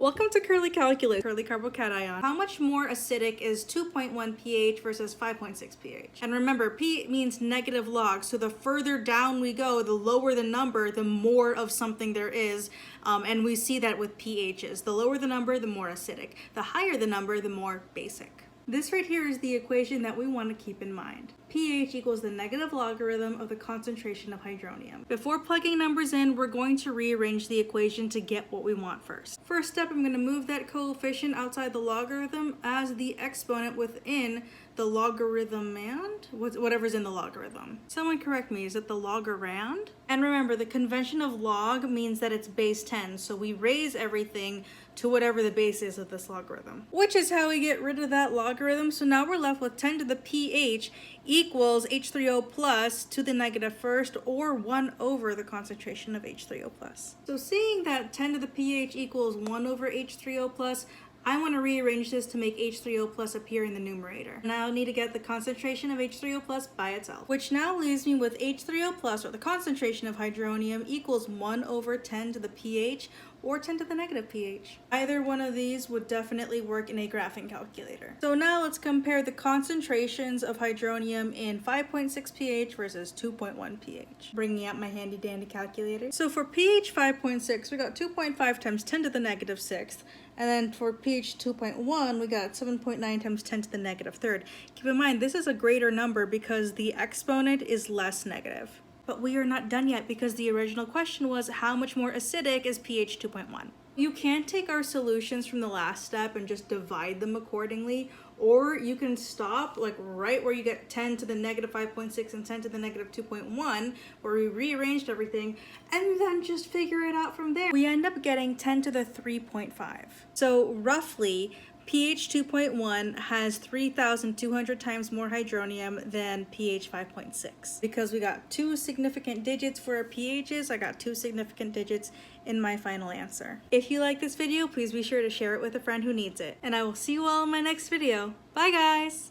Welcome to Curly Calculus, Curly Carbocation. How much more acidic is 2.1 pH versus 5.6 pH? And remember, P means negative log, so the further down we go, the lower the number, the more of something there is. And we see that with pHs. The lower the number, the more acidic. The higher the number, the more basic. This right here is the equation that we want to keep in mind. pH equals the negative logarithm of the concentration of hydronium. Before plugging numbers in, we're going to rearrange the equation to get what we want first. First step, I'm going to move that coefficient outside the logarithm as the exponent within the logarithmand, whatever's in the logarithm. Someone correct me, is it the logarand? And remember, the convention of log means that it's base 10, so we raise everything to whatever the base is of this logarithm, which is how we get rid of that logarithm. So now we're left with 10 to the pH equals H3O plus to the negative first, or 1 over the concentration of H3O plus. So seeing that 10 to the pH equals 1 over H3O plus, I want to rearrange this to make H3O plus appear in the numerator. Now I need to get the concentration of H3O plus by itself, which now leaves me with H3O plus, or the concentration of hydronium, equals 1 over 10 to the pH, or 10 to the negative pH. Either one of these would definitely work in a graphing calculator. So now let's compare the concentrations of hydronium in 5.6 pH versus 2.1 pH. Bringing out my handy dandy calculator. So for pH 5.6, we got 2.5 times 10 to the negative 6th. And then for pH 2.1, we got 7.9 times 10 to the negative third. Keep in mind, this is a greater number because the exponent is less negative. But we are not done yet because the original question was how much more acidic is pH 2.1? You can take our solutions from the last step and just divide them accordingly, or you can stop like right where you get 10 to the negative 5.6 and 10 to the negative 2.1, where we rearranged everything, and then just figure it out from there. We end up getting 10 to the 3.5. So roughly, pH 2.1 has 3,200 times more hydronium than pH 5.6. Because we got two significant digits for our pHs, I got two significant digits in my final answer. If you like this video, please be sure to share it with a friend who needs it. And I will see you all in my next video. Bye guys!